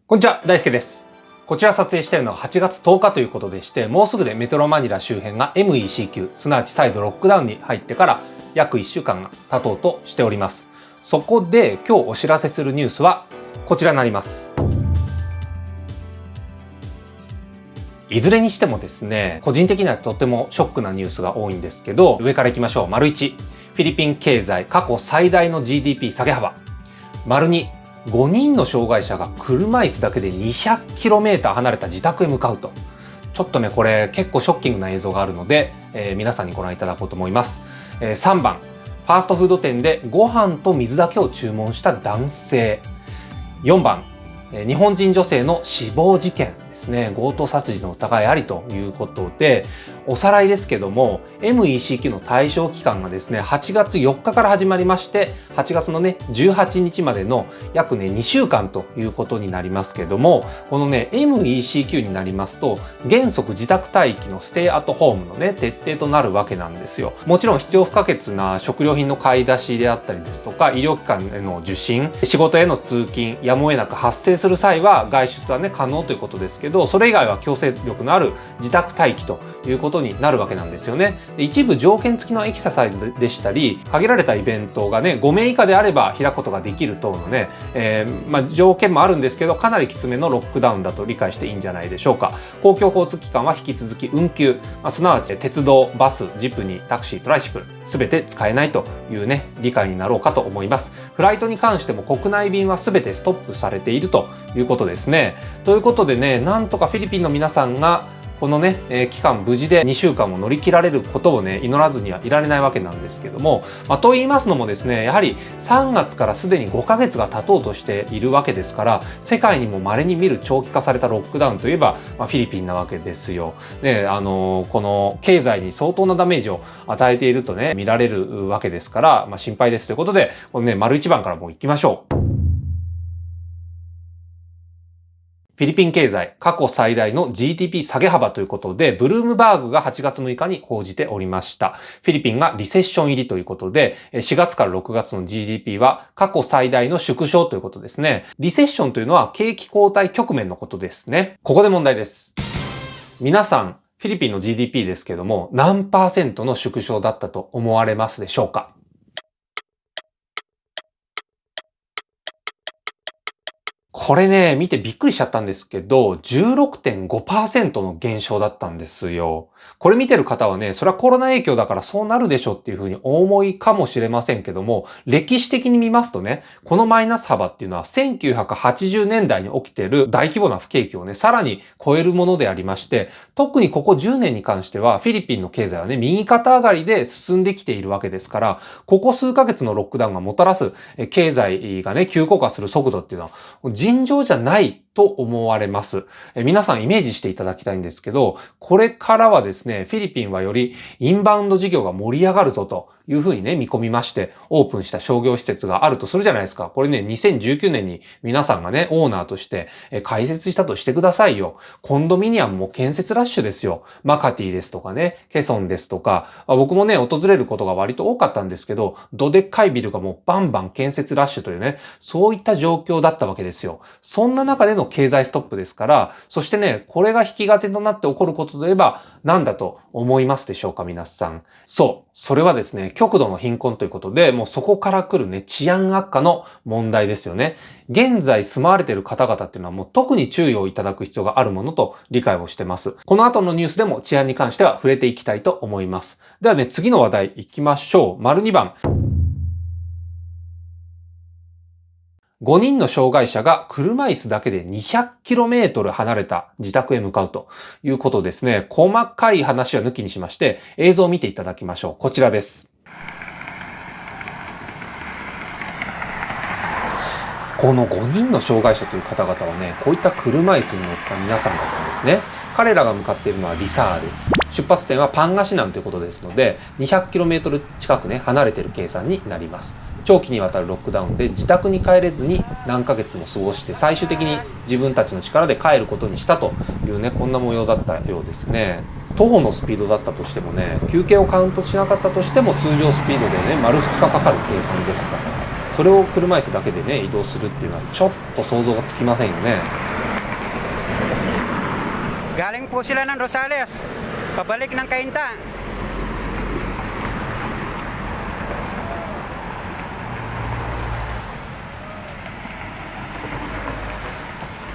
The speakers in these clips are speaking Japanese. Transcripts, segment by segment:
こんにちは、大輔です。こちら撮影しているのは8月10日ということでして、もうすぐでメトロマニラ周辺が MEC 級、すなわち再度ロックダウンに入ってから約1週間が経とうとしております。そこで今日お知らせするニュースはこちらになります。いずれにしてもですね、個人的にはとてもショックなニュースが多いんですけど、上からいきましょう。丸1、フィリピン経済過去最大の GDP 下げ幅。丸2、5人の障害者が車椅子だけで 200km 離れた自宅へ向かうと。ちょっとね、これ結構ショッキングな映像があるので、皆さんにご覧いただこうと思います。3番、ファーストフード店でご飯と水だけを注文した男性。4番、日本人女性の死亡事件ですね。強盗殺人の疑いありということで、おさらいですけども、MEC の対象期間がですね、8月4日から始まりまして、8月のね、18日までの約ね、2週間ということになりますけども、このね、MEC になりますと、原則自宅待機のステイアットホームのね、徹底となるわけなんですよ。もちろん必要不可欠な食料品の買い出しであったりですとか、医療機関への受診、仕事への通勤、やむを得なく発生する際は外出はね、可能ということですけど、それ以外は強制力のある自宅待機ということになるわけなんですよね。一部条件付きのエクササイズでしたり、限られたイベントがね、5名以下であれば開くことができる等のね、条件もあるんですけど、かなりきつめのロックダウンだと理解していいんじゃないでしょうか。公共交通機関は引き続き運休、すなわち鉄道、バス、ジプニー、タクシー、トライシクル、すべて使えないというね、理解になろうかと思います。フライトに関しても国内便はすべてストップされているということですね。ということでね、なんとかフィリピンの皆さんがこのね、期間無事で2週間も乗り切られることをね、祈らずにはいられないわけなんですけども、と言いますのもですね、やはり3月からすでに5ヶ月が経とうとしているわけですから、世界にも稀に見る長期化されたロックダウンといえば、フィリピンなわけですよ。で、この経済に相当なダメージを与えているとね、見られるわけですから、心配ですということで、このね、丸1番からもう行きましょう。フィリピン経済過去最大の GDP 下げ幅ということで、ブルームバーグが8月6日に報じておりました。フィリピンがリセッション入りということで、4月から6月の GDP は過去最大の縮小ということですね。リセッションというのは景気後退局面のことですね。ここで問題です。皆さん、フィリピンの GDP ですけども、何%の縮小だったと思われますでしょうか？これね、見てびっくりしちゃったんですけど、16.5% の減少だったんですよ。これ見てる方はね、それはコロナ影響だからそうなるでしょっていうふうにお思いかもしれませんけども、歴史的に見ますとね、このマイナス幅っていうのは1980年代に起きている大規模な不景気をね、さらに超えるものでありまして、特にここ10年に関しては、フィリピンの経済はね、右肩上がりで進んできているわけですから、ここ数ヶ月のロックダウンがもたらす経済がね、急降下する速度っていうのは、尋常じゃないと思われます。皆さんイメージしていただきたいんですけど、これからはですね、フィリピンはよりインバウンド事業が盛り上がるぞというふうにね、見込みまして、オープンした商業施設があるとするじゃないですか。これね、2019年に皆さんがね、オーナーとして開設したとしてくださいよ。コンドミニアムも建設ラッシュですよ。マカティですとかね、ケソンですとか、僕もね、訪れることが割と多かったんですけど、どでっかいビルがもうバンバン建設ラッシュというね、そういった状況だったわけですよ。そんな中での経済ストップですから、そしてね、これが引き金となって起こることといえば何だと思いますでしょうか、皆さん。そう。それはですね、極度の貧困ということで、もうそこから来るね、治安悪化の問題ですよね。現在住まわれている方々っていうのはもう特に注意をいただく必要があるものと理解をしてます。この後のニュースでも治安に関しては触れていきたいと思います。ではね、次の話題行きましょう。丸2番。5人の障害者が車椅子だけで 200km 離れた自宅へ向かうということですね。細かい話は抜きにしまして、映像を見ていただきましょう。こちらです。この5人の障害者という方々はね、こういった車椅子に乗った皆さんだったんですね。彼らが向かっているのはリサール。出発点はパンガシナンということですので、200km 近くね、離れている計算になります。長期にわたるロックダウンで自宅に帰れずに何ヶ月も過ごして、最終的に自分たちの力で帰ることにしたというね、こんな模様だったようですね。徒歩のスピードだったとしてもね、休憩をカウントしなかったとしても通常スピードでね、丸2日かかる計算ですから。それを車椅子だけでね、移動するっていうのはちょっと想像がつきませんよね。Galing po sila ng Rosales, pabalik ng Cainta.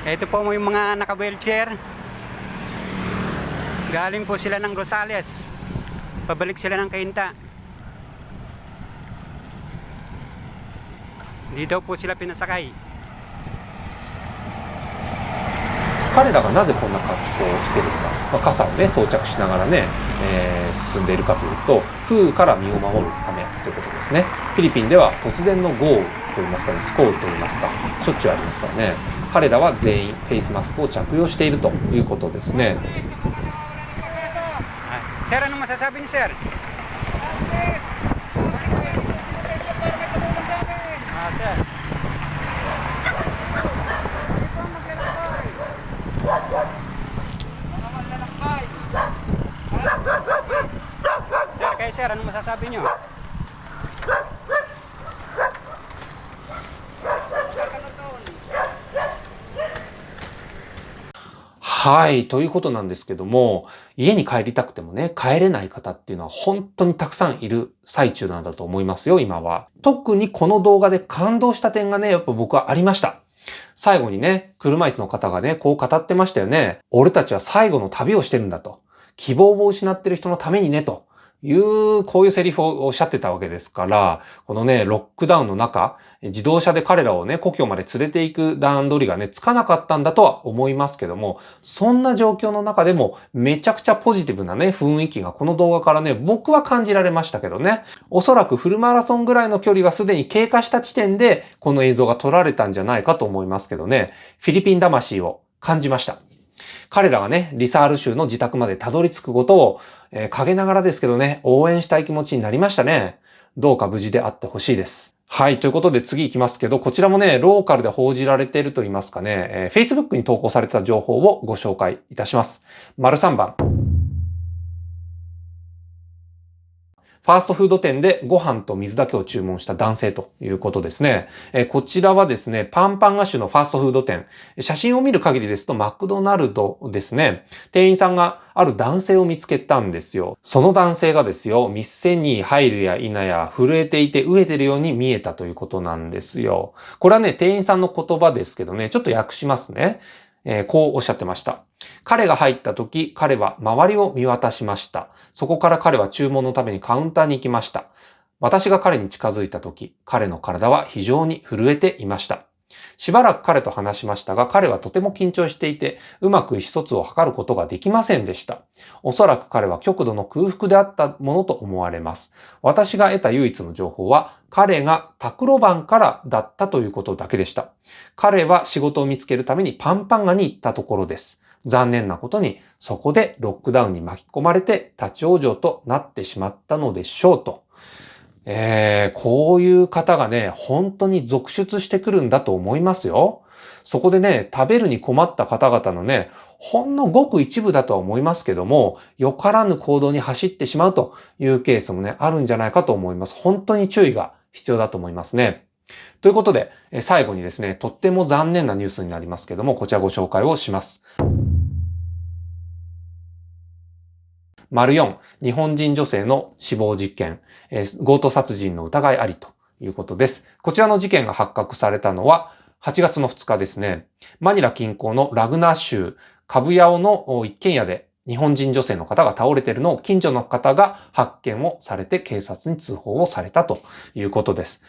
Ito po yung mga naka-wheelchair. Galing po sila ng Rosales, pabalik sila ng Cainta. Dito po sila pinasakay. 彼らがなぜこんな格好をしているのか、傘をね装着しながらね、進んでいるかというと、風雨から身を守るためということですね。フィリピンでは突然の豪雨といいますかね、スコールといいますか、しょっちゅうありますからね。彼らは全員フェイスマスクを着用しているということですね。Sir, ano masasabi niyo, sir? Sir. Sir, kayo sir, ano masasabi niyo? はい、ということなんですけども、家に帰りたくてもね、帰れない方っていうのは本当にたくさんいる最中なんだと思いますよ、今は。特にこの動画で感動した点がね、やっぱ僕はありました。最後にね、車椅子の方がね、こう語ってましたよね。俺たちは最後の旅をしてるんだと。希望を失ってる人のためにね、という、こういうセリフをおっしゃってたわけですから、このね、ロックダウンの中、自動車で彼らをね、故郷まで連れて行く段取りがね、つかなかったんだとは思いますけども、そんな状況の中でも、めちゃくちゃポジティブなね、雰囲気がこの動画からね、僕は感じられましたけどね。おそらくフルマラソンぐらいの距離はすでに経過した地点で、この映像が撮られたんじゃないかと思いますけどね、フィリピン魂を感じました。彼らがね、リサール州の自宅までたどり着くことを、陰ながらですけどね、応援したい気持ちになりましたね。どうか無事であってほしいです。はい。ということで次行きますけど、こちらもね、ローカルで報じられていると言いますかね、Facebook に投稿された情報をご紹介いたします。丸3番。ファーストフード店でご飯と水だけを注文した男性ということですね。こちらはですね、パンパンガッシュのファーストフード店。写真を見る限りですとマクドナルドですね。店員さんがある男性を見つけたんですよ。その男性がですよ、店に入るや否や震えていて飢えてるように見えたということなんですよ。これはね、店員さんの言葉ですけどね、ちょっと訳しますね。こうおっしゃってました。彼が入った時、彼は周りを見渡しました。そこから彼は注文のためにカウンターに行きました。私が彼に近づいた時、彼の体は非常に震えていました。しばらく彼と話しましたが、彼はとても緊張していて、うまく意思疎通を図ることができませんでした。おそらく彼は極度の空腹であったものと思われます。私が得た唯一の情報は、彼がタクロバンからだったということだけでした。彼は仕事を見つけるためにパンパンガに行ったところです。残念なことに、そこでロックダウンに巻き込まれて立ち往生となってしまったのでしょうと。こういう方がね、本当に続出してくるんだと思いますよ。そこでね、食べるに困った方々のね、ほんのごく一部だとは思いますけども、よからぬ行動に走ってしまうというケースもね、あるんじゃないかと思います。本当に注意が必要だと思いますね。ということで、最後にですね、とっても残念なニュースになりますけども、こちらご紹介をします。4、日本人女性の死亡実験、強盗殺人の疑いありということです。こちらの事件が発覚されたのは8月の2日ですね。マニラ近郊のラグナ州カブヤオの一軒家で日本人女性の方が倒れているのを近所の方が発見をされて警察に通報をされたということです。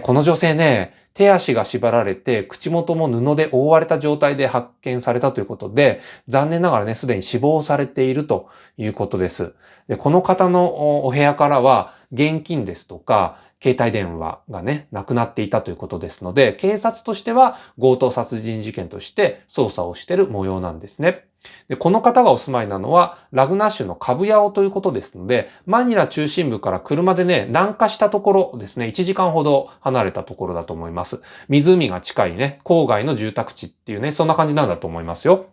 この女性ね、手足が縛られて口元も布で覆われた状態で発見されたということで、残念ながらね、すでに死亡されているということです。で、この方のお部屋からは現金ですとか、携帯電話がね、なくなっていたということですので、警察としては強盗殺人事件として捜査をしている模様なんですね。で、この方がお住まいなのはラグナ州のカブヤオということですので、マニラ中心部から車でね、南下したところですね、1時間ほど離れたところだと思います。湖が近いね、郊外の住宅地っていうね、そんな感じなんだと思いますよ。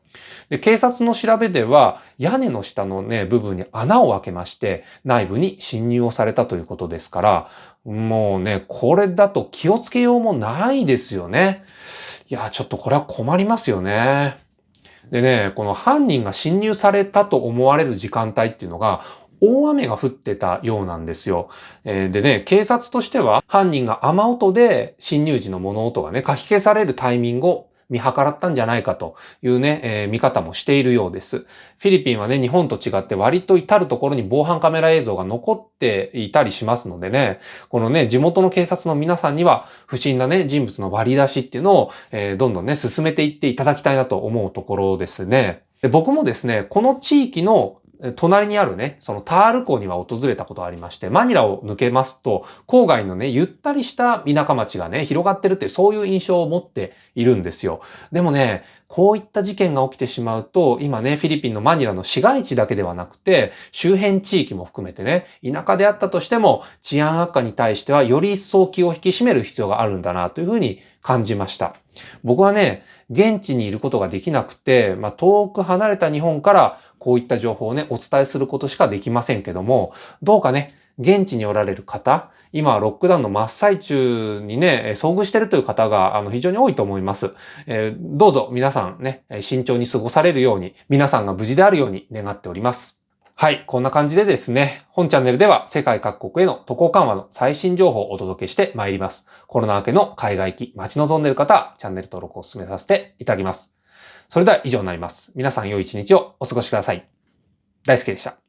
で、警察の調べでは、屋根の下のね、部分に穴を開けまして、内部に侵入をされたということですから、もうね、これだと気をつけようもないですよね。いや、ちょっとこれは困りますよね。でね、この犯人が侵入されたと思われる時間帯っていうのが、大雨が降ってたようなんですよ。でね、警察としては犯人が雨音で侵入時の物音がね、かき消されるタイミングを見計らったんじゃないかというね、見方もしているようです。フィリピンはね、日本と違って割と至るところに防犯カメラ映像が残っていたりしますのでね、このね、地元の警察の皆さんには不審なね、人物の割り出しっていうのを、どんどんね、進めていっていただきたいなと思うところですね。で、僕もですね、この地域の隣にあるね、そのタール港には訪れたことがありまして、マニラを抜けますと、郊外のね、ゆったりした田舎町がね、広がってるっていう、そういう印象を持っているんですよ。でもね、こういった事件が起きてしまうと、今ね、フィリピンのマニラの市街地だけではなくて、周辺地域も含めてね、田舎であったとしても、治安悪化に対してはより一層気を引き締める必要があるんだなというふうに感じました。僕はね、現地にいることができなくて、遠く離れた日本からこういった情報をね、お伝えすることしかできませんけども、どうかね、現地におられる方、今はロックダウンの真っ最中にね、遭遇しているという方が非常に多いと思います。どうぞ皆さんね、慎重に過ごされるように、皆さんが無事であるように願っております。はい、こんな感じでですね、本チャンネルでは世界各国への渡航緩和の最新情報をお届けしてまいります。コロナ明けの海外行き待ち望んでいる方はチャンネル登録をお勧めさせていただきます。それでは以上になります。皆さん良い一日をお過ごしください。大輔でした。